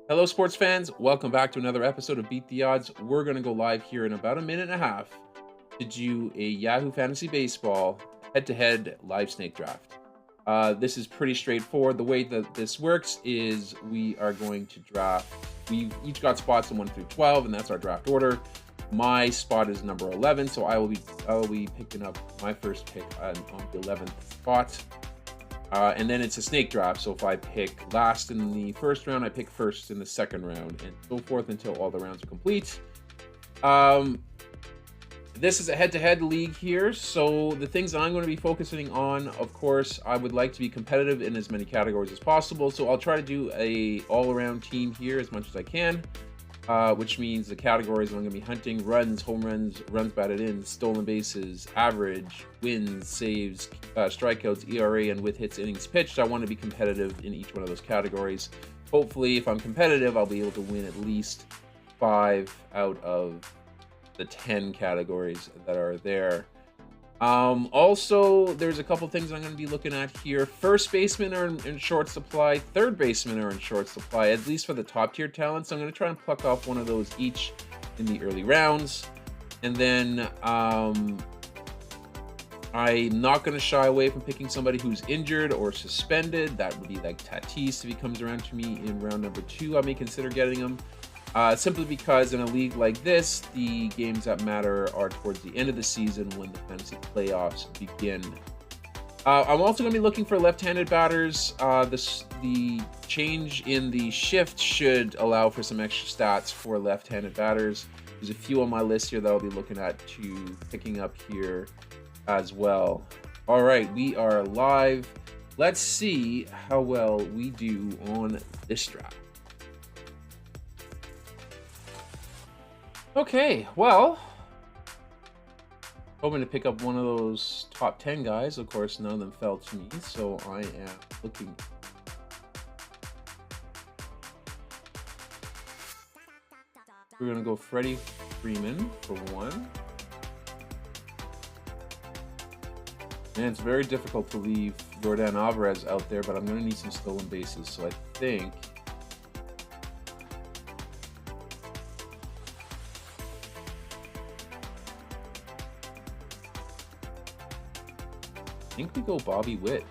Hello, sports fans. Welcome back to another episode of Beat the Odds. We're going to go live here in about a minute and a half to do a Yahoo Fantasy Baseball head-to-head live snake draft. This is pretty straightforward. The way that this works is we are going to draft. We've each got spots in 1 through 12, and that's our draft order. My spot is number 11, so I will be picking up my first pick on the 11th spot. And then it's a snake draft. So if I pick last in the first round, I pick first in the second round, and so forth until all the rounds are complete. This is a head-to-head league here. So the things I'm going to be focusing on, of course, I would like to be competitive in as many categories as possible. So I'll try to do a all-around team here as much as I can. Which means the categories I'm going to be hunting: runs, home runs, runs batted in, stolen bases, average, wins, saves, strikeouts, ERA, and with hits, innings pitched. I want to be competitive in each one of those categories. Hopefully, if I'm competitive, I'll be able to win at least 5 out of the 10 categories that are there. Also, there's a couple things I'm going to be looking at here. First basemen are in short supply. Third basemen are in short supply, at least for the top tier talents. So I'm going to try and pluck off one of those each in the early rounds. And then I'm not going to shy away from picking somebody who's injured or suspended. That would be like Tatis if he comes around to me in round number 2. I may consider getting him. Simply because in a league like this, the games that matter are towards the end of the season when the fantasy playoffs begin. I'm also going to be looking for left-handed batters. The change in the shift should allow for some extra stats for left-handed batters. There's a few on my list here that I'll be looking at to picking up here as well. All right, we are live. Let's see how well we do on this draft. Okay, well, hoping to pick up one of those top 10 guys. Of course, none of them fell to me, so I am looking. We're going to go Freddie Freeman for one. Man, it's very difficult to leave Jordan Alvarez out there, but I'm going to need some stolen bases, so I think we go Bobby Witt.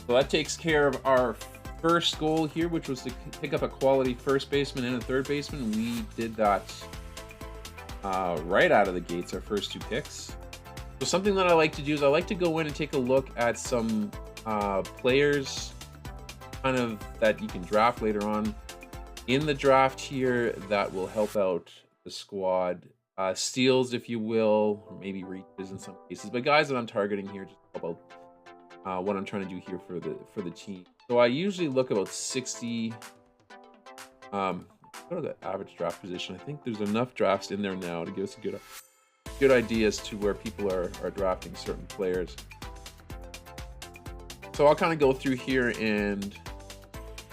So that takes care of our first goal here, which was to pick up a quality first baseman and a third baseman. We did that right out of the gates, our first 2 picks. So something that I like to do is I like to go in and take a look at some players kind of that you can draft later on in the draft here that will help out the squad. Steals, if you will, or maybe reaches in some cases, but guys that I'm targeting here just about what I'm trying to do here for the team. So I usually look about 60. Go to the average draft position. I think there's enough drafts in there now to give us a good idea as to where people are drafting certain players. So I'll kind of go through here and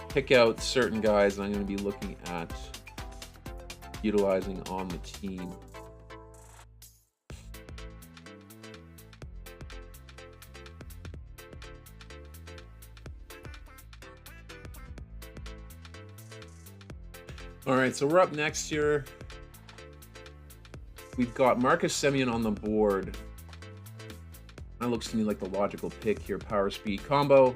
pick out certain guys that I'm going to be looking at utilizing on the team. All right, so we're up next here. We've got Marcus Semien on the board. That looks to me like the logical pick here. Power speed combo.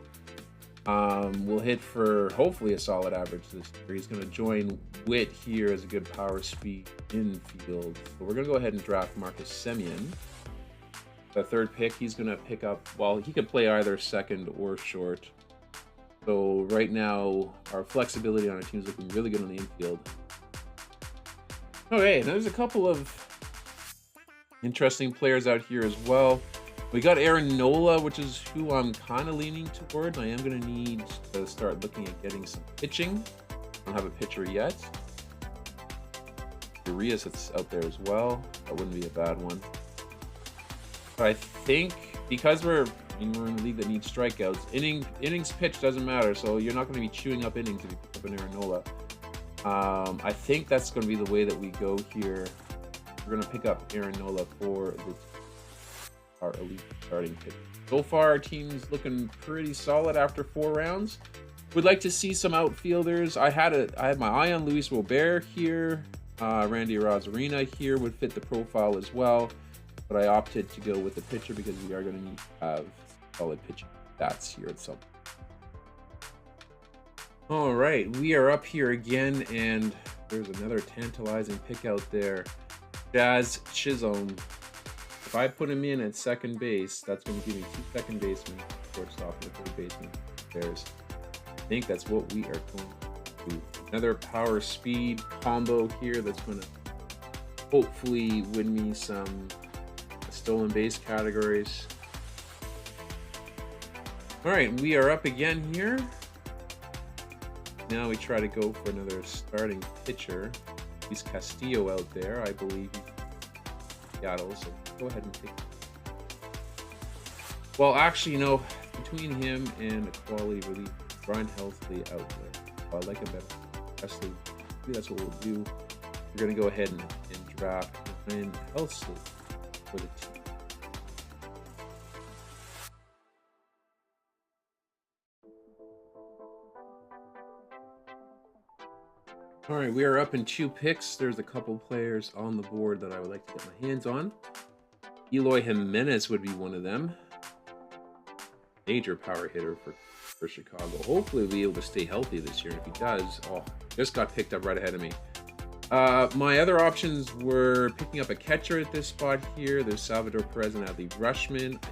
Will hit for hopefully a solid average this year. He's going to join Witt here as a good power speed infield. So we're going to go ahead and draft Marcus Semien. The third pick, he's going to pick up, well, he could play either second or short. So right now, our flexibility on our team is looking really good on the infield. Okay, now there's a couple of interesting players out here as well. We got Aaron Nola, which is who I'm kind of leaning toward. I am going to need to start looking at getting some pitching. I don't have a pitcher yet. Urias that's out there as well. That wouldn't be a bad one. But I think because we're in a league that needs strikeouts, innings pitched doesn't matter, so you're not going to be chewing up innings if you pick up an Aaron Nola. I think that's going to be the way that we go here. We're going to pick up Aaron Nola for our elite starting pick. So far, our team's looking pretty solid after 4 rounds. Would like to see some outfielders. I had my eye on Luis Robert here. Randy Rosarina here would fit the profile as well, but I opted to go with the pitcher because we are going to need to have solid pitching stats here at some. All right, we are up here again, and there's another tantalizing pick out there. Jazz Chisholm. If I put him in at second base, that's going to give me 2 second basemen, shortstop, and a third baseman. There's, I think that's what we are going to do. Another power speed combo here that's going to hopefully win me some stolen base categories. All right, we are up again here. Now we try to go for another starting pitcher. He's Castillo out there, I believe. Seattle, so go ahead and pick. Well, actually, you know, between him and a quality relief, Brian Helsley out there. I like him better. Helsley, maybe that's what we'll do. We're going to go ahead and draft Brian Helsley for the team. All right, we are up in 2 picks. There's a couple players on the board that I would like to get my hands on. Eloy Jimenez would be one of them. Major power hitter for Chicago. Hopefully he'll be able to stay healthy this year. If he does, just got picked up right ahead of me. My other options were picking up a catcher at this spot here. There's Salvador Perez and Adley Rushman.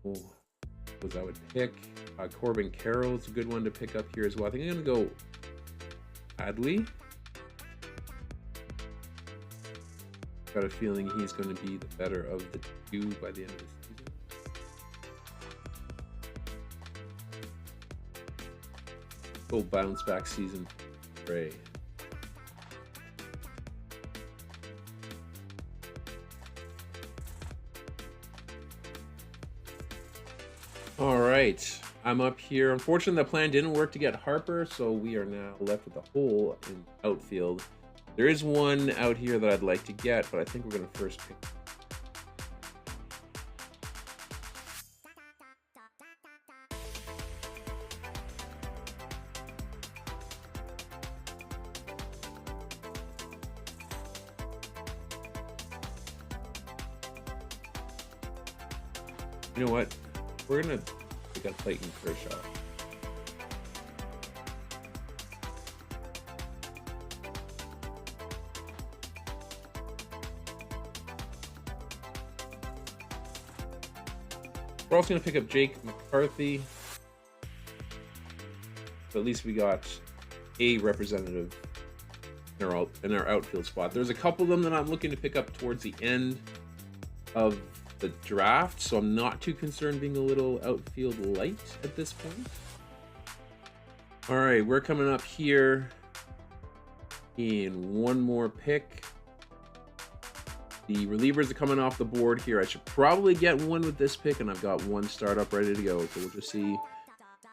Was I would pick. Corbin Carroll's a good one to pick up here as well. I think I'm going to go Adley. Got a feeling he's going to be the better of the 2 by the end of the season. Full bounce back season. Ray. All right, I'm up here. Unfortunately, the plan didn't work to get Harper, so we are now left with a hole in outfield. There is one out here that I'd like to get, but I think we're going to first pick. You know what? We're going to pick up Clayton Kershaw. We're also going to pick up Jake McCarthy. So at least we got a representative in our outfield spot. There's a couple of them that I'm looking to pick up towards the end of the draft, so I'm not too concerned being a little outfield light at this point. All right, we're coming up here in one more pick. The relievers are coming off the board here. I should probably get one with this pick, and I've got one startup ready to go. So we'll just see if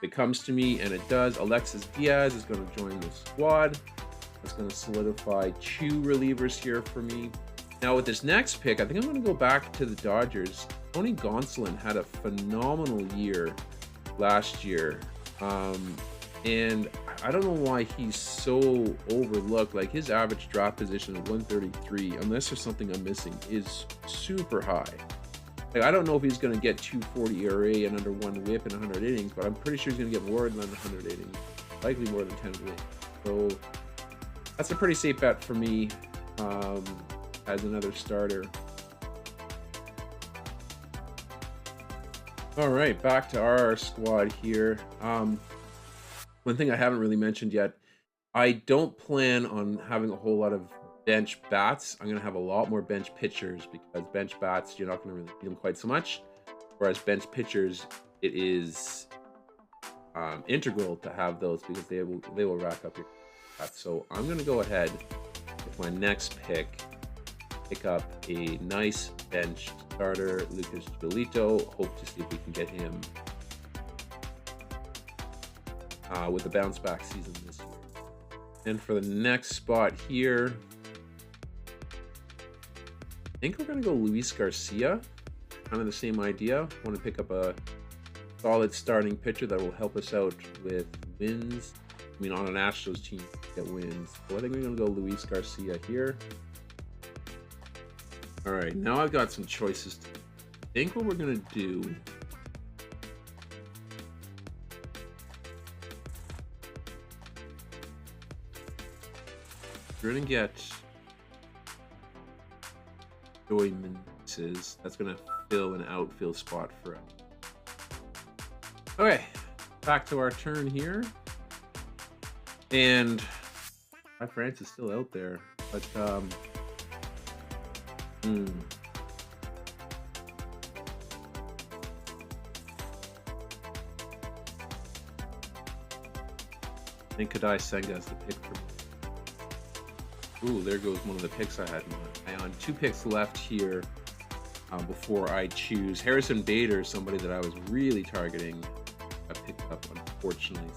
it comes to me, and it does. Alexis Diaz is going to join the squad. That's going to solidify 2 relievers here for me. Now with this next pick, I think I'm going to go back to the Dodgers. Tony Gonsolin had a phenomenal year last year. And I don't know why he's so overlooked. Like, his average draft position of 133, unless there's something I'm missing, is super high. Like, I don't know if he's going to get 240 ERA and under 1 whip in 100 innings, but I'm pretty sure he's going to get more than 100 innings, likely more than 10 innings. So that's a pretty safe bet for me as another starter. All right, back to our squad here. One thing I haven't really mentioned yet, I don't plan on having a whole lot of bench bats. I'm going to have a lot more bench pitchers, because bench bats, you're not going to really need them quite so much. Whereas bench pitchers, it is integral to have those, because they will rack up your bats. So I'm going to go ahead with my next pick up a nice bench starter, Lucas Giolito. Hope to see if we can get him with a bounce back season this year. And for the next spot here, I think we're going to go Luis Garcia. Kind of the same idea. Want to pick up a solid starting pitcher that will help us out with wins. I mean, on an Astros team, get wins. So I think we're going to go Luis Garcia here. All right, now I've got some choices. I think what we're going to do... We're going to get Joey Meneses. That's going to fill an outfield spot for us. Okay, back to our turn here. And France is still out there, but I think Kadai Senga is the pick for me. Ooh, there goes one of the picks I had in my eye on. 2 picks left here before I choose. Harrison Bader, somebody that I was really targeting, I picked up, unfortunately.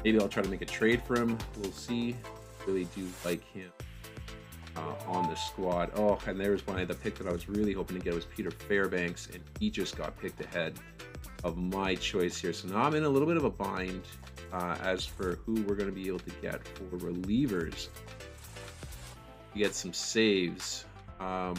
Maybe I'll try to make a trade for him. We'll see. Really do like him on the squad. Oh, and there's one of the pick that I was really hoping to get was Peter Fairbanks, and he just got picked ahead of my choice here. So now I'm in a little bit of a bind as for who we're going to be able to get for relievers. We get some saves. Ooh.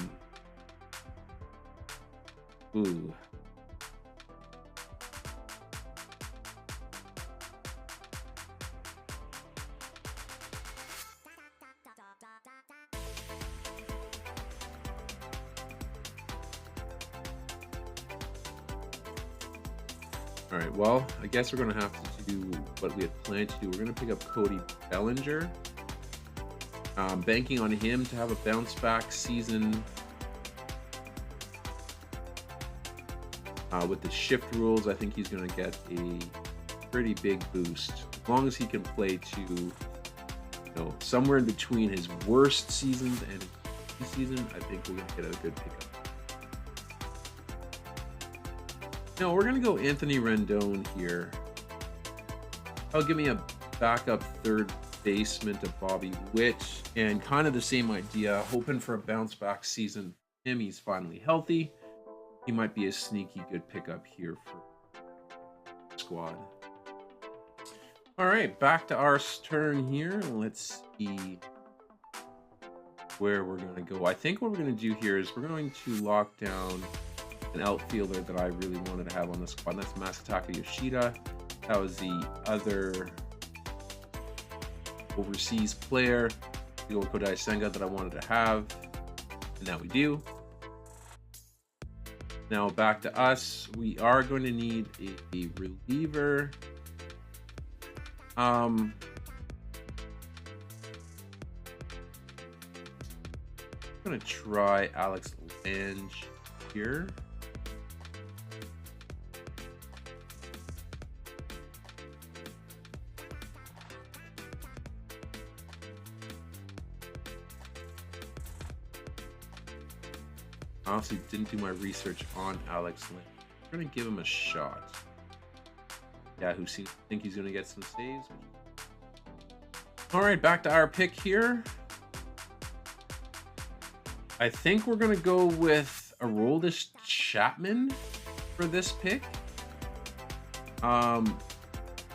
All right, well, I guess we're going to have to do what we had planned to do. We're going to pick up Cody Bellinger. Banking on him to have a bounce back season. With the shift rules, I think he's going to get a pretty big boost. As long as he can play to, somewhere in between his worst seasons and his season, I think we're going to get a good pickup. No, we're going to go Anthony Rendon here. I'll give me a backup third baseman to Bobby Witt. And kind of the same idea, hoping for a bounce back season. He's finally healthy. He might be a sneaky good pickup here for the squad. All right, back to our turn here. Let's see where we're going to go. I think what we're going to do here is we're going to lock down an outfielder that I really wanted to have on the squad. And that's Masataka Yoshida. That was the other overseas player. We go with Kodai Senga that I wanted to have. And now we do. Now back to us. We are going to need a reliever. I'm going to try Alex Lange here. I honestly didn't do my research on Alex Lange. I'm going to give him a shot. Yahoo think he's going to get some saves. All right, back to our pick here. I think we're going to go with Aroldis Chapman for this pick.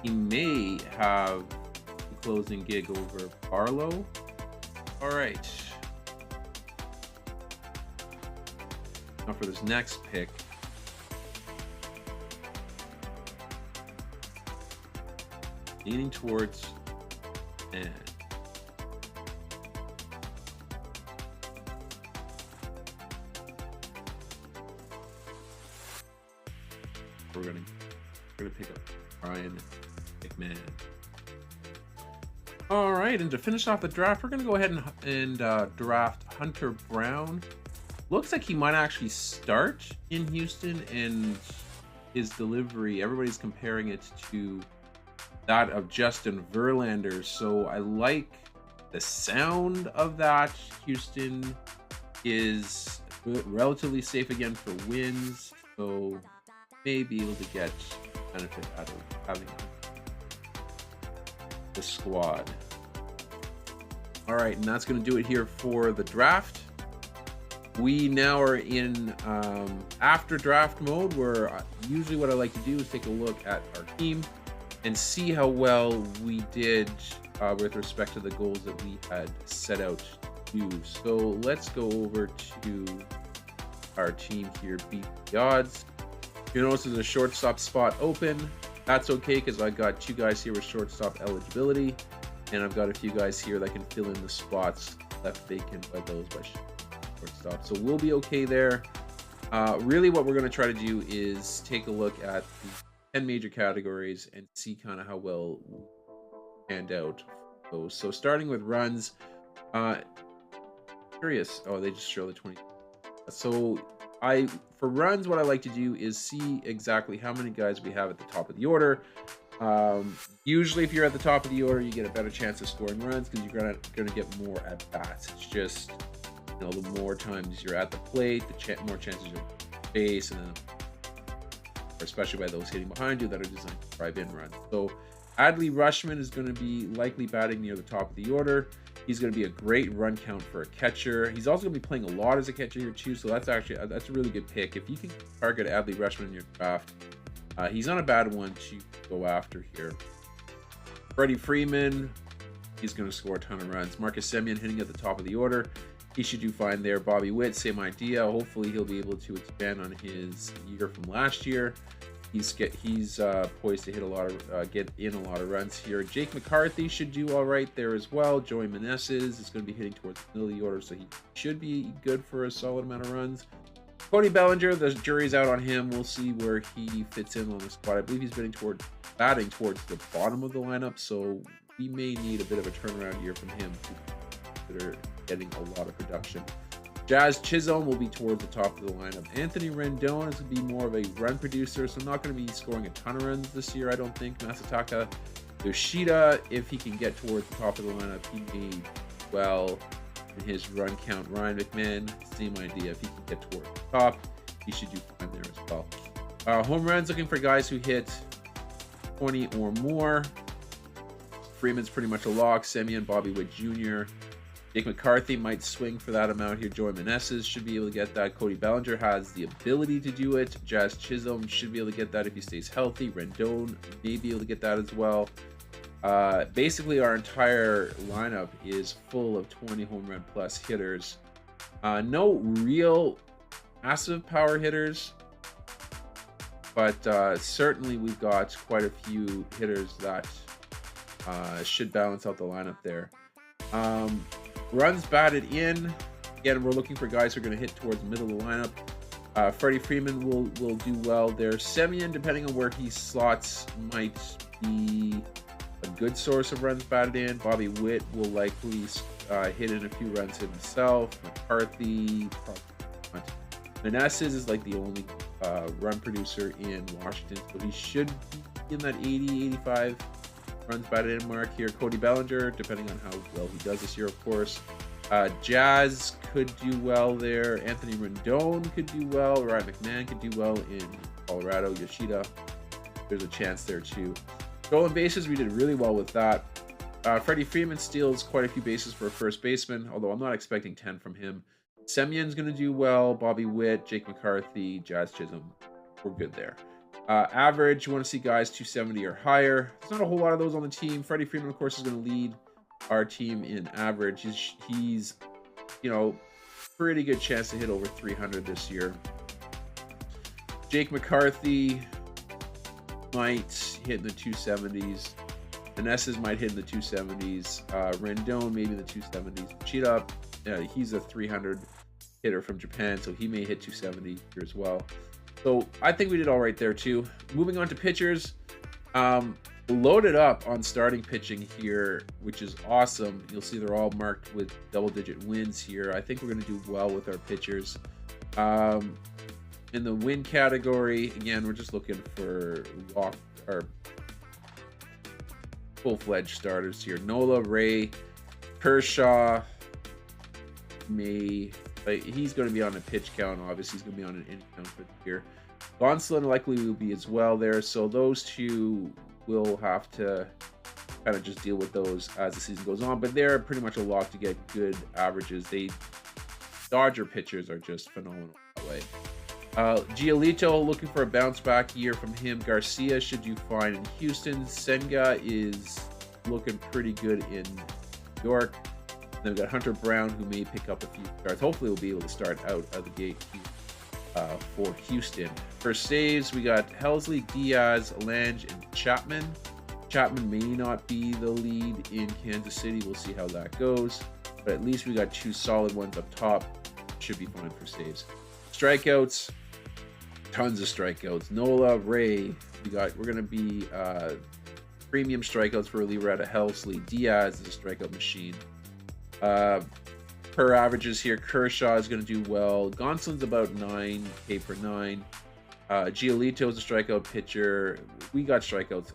He may have the closing gig over Barlow. All right. Now for this next pick. Leaning towards and we're gonna pick up Ryan McMahon. All right, and to finish off the draft, we're gonna go ahead and draft Hunter Brown. Looks like he might actually start in Houston, and his delivery, everybody's comparing it to that of Justin Verlander, so I like the sound of that. Houston is relatively safe again for wins, so may be able to get benefit out of having the squad. All right, and that's going to do it here for the draft. We now are in after draft mode, where usually what I like to do is take a look at our team and see how well we did with respect to the goals that we had set out to do. So let's go over to our team here, beat the odds. You notice there's a shortstop spot open. That's okay, because I got 2 guys here with shortstop eligibility, and I've got a few guys here that can fill in the spots left vacant by those by shortstop. So we'll be okay there. Really what we're going to try to do is take a look at the 10 major categories and see kind of how well we panned out for those. So starting with runs, curious. Oh, they just show the 20. So for runs, what I like to do is see exactly how many guys we have at the top of the order. Usually if you're at the top of the order, you get a better chance of scoring runs because you're gonna get more at bats. It's just, you know, the more times you're at the plate, the more chances you're base, and then especially by those hitting behind you that are designed to drive in runs. So Adley Rushman is going to be likely batting near the top of the order. He's going to be a great run count for a catcher. He's also going to be playing a lot as a catcher here too, so that's a really good pick. If you can target Adley Rushman in your draft, he's not a bad one to go after here. Freddie Freeman, he's going to score a ton of runs. Marcus Semien hitting at the top of the order. He should do fine there. Bobby Witt, same idea. Hopefully he'll be able to expand on his year from last year. He's poised to hit get in a lot of runs here. Jake McCarthy should do all right there as well. Joey Meneses is going to be hitting towards the middle of the order, so he should be good for a solid amount of runs. Cody Bellinger, the jury's out on him. We'll see where he fits in on the squad. I believe he's batting towards the bottom of the lineup, so we may need a bit of a turnaround here from him to consider getting a lot of production. Jazz Chisholm will be towards the top of the lineup. Anthony Rendon is going to be more of a run producer, so not going to be scoring a ton of runs this year, I don't think. Masataka Yoshida, if he can get towards the top of the lineup, he may well in his run count. Ryan McMahon, same idea. If he can get towards the top, he should do fine there as well. Home runs, looking for guys who hit 20 or more. Freeman's pretty much a lock. Semien, Bobby Witt Jr., Jake McCarthy might swing for that amount here. Joey Meneses should be able to get that. Cody Bellinger has the ability to do it. Jazz Chisholm should be able to get that if he stays healthy. Rendon may be able to get that as well. Basically, our entire lineup is full of 20 home run plus hitters. No real massive power hitters, but certainly we've got quite a few hitters that should balance out the lineup there. Runs batted in. Again, we're looking for guys who are going to hit towards the middle of the lineup. Freddie Freeman will do well there. Semien, depending on where he slots, might be a good source of runs batted in. Bobby Witt will likely hit in a few runs himself. McCarthy, Meneses is like the only run producer in Washington, so he should be in that 80-85 runs batted in mark here. Cody Bellinger, depending on how well he does this year, of course. Jazz could do well there. Anthony Rendon could do well. Ryan McMahon could do well in Colorado. Yoshida, there's a chance there too. Stolen bases, we did really well with that. Freddie Freeman steals quite a few bases for a first baseman, although I'm not expecting 10 from him. Semien's going to do well. Bobby Witt, Jake McCarthy, Jazz Chisholm, we're good there. Average, you want to see guys 270 or higher. There's not a whole lot of those on the team. Freddie Freeman, of course, is going to lead our team in average. He's you know, pretty good chance to hit over 300 this year. Jake McCarthy might hit in the 270s. Meneses might hit in the 270s. Rendon maybe in the 270s. Cheetah, he's a 300 hitter from Japan, so he may hit 270 here as well. So I think we did all right there too. Moving on to pitchers, loaded up on starting pitching here, which is awesome. You'll see they're all marked with double-digit wins here. I think we're going to do well with our pitchers. In the win category, again, we're just looking for full-fledged starters here. Nola, Ray, Kershaw, he's going to be on a pitch count. Obviously, he's going to be on an inning count for the year. Gonsolin likely will be as well there. So those two will have to kind of just deal with those as the season goes on. But they're pretty much a lock to get good averages. They Dodger pitchers are just phenomenal that way. Giolito looking for a bounce back year from him. Garcia should do fine in Houston. Senga is looking pretty good in New York. Then we've got Hunter Brown, who may pick up a few starts. Hopefully, we'll be able to start out of the gate for Houston. For saves, we got Helsley, Diaz, Lange, and Chapman. Chapman may not be the lead in Kansas City. We'll see how that goes. But at least we got two solid ones up top. Should be fine for saves. Strikeouts, tons of strikeouts. Nola, Ray. We're gonna be premium strikeouts for reliever out of Helsley. Diaz is a strikeout machine. Per averages here, Kershaw is going to do well. Gonsolin's about 9K per 9. Giolito is a strikeout pitcher. We got strikeouts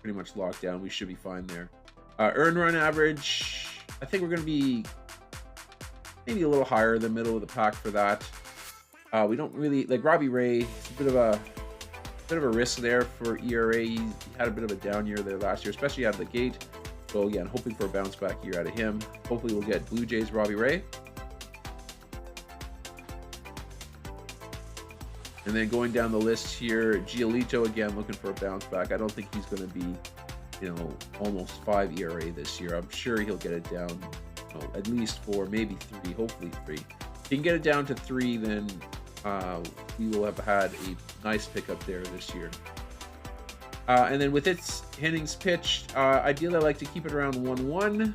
pretty much locked down. We should be fine there. Earned run average, I think we're going to be maybe a little higher than middle of the pack for that. We don't really like Robbie Ray. It's a bit of a risk there for ERA. He had a bit of a down year there last year, especially out of the gate. So again, hoping for a bounce back year out of him. Hopefully we'll get Blue Jays Robbie Ray. And then going down the list here, Giolito again looking for a bounce back. I don't think he's going to be, almost 5 ERA this year. I'm sure he'll get it down, at least 4, maybe 3, hopefully 3. If he can get it down to 3, then we will have had a nice pickup there this year. And then with its innings pitched, ideally I like to keep it around 1-1.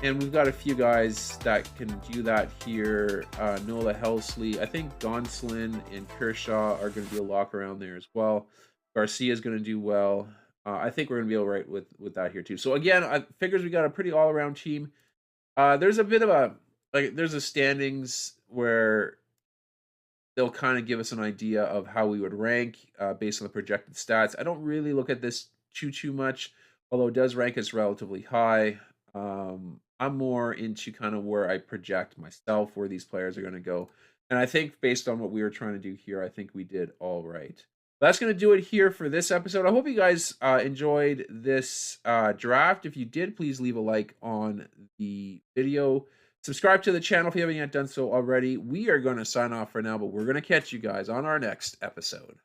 And we've got a few guys that can do that here. Nola, Helsley. I think Gonsolin and Kershaw are going to be a lock around there as well. Garcia is going to do well. I think we're going to be all right with that here too. So again, I figures we got a pretty all-around team. There's a bit of there's a standings where they'll kind of give us an idea of how we would rank based on the projected stats. I don't really look at this too much, although it does rank us relatively high. I'm more into kind of where I project myself, where these players are going to go. And I think based on what we were trying to do here, I think we did all right. That's going to do it here for this episode. I hope you guys enjoyed this draft. If you did, please leave a like on the video. Subscribe to the channel if you haven't yet done so already. We are going to sign off for now, but we're going to catch you guys on our next episode.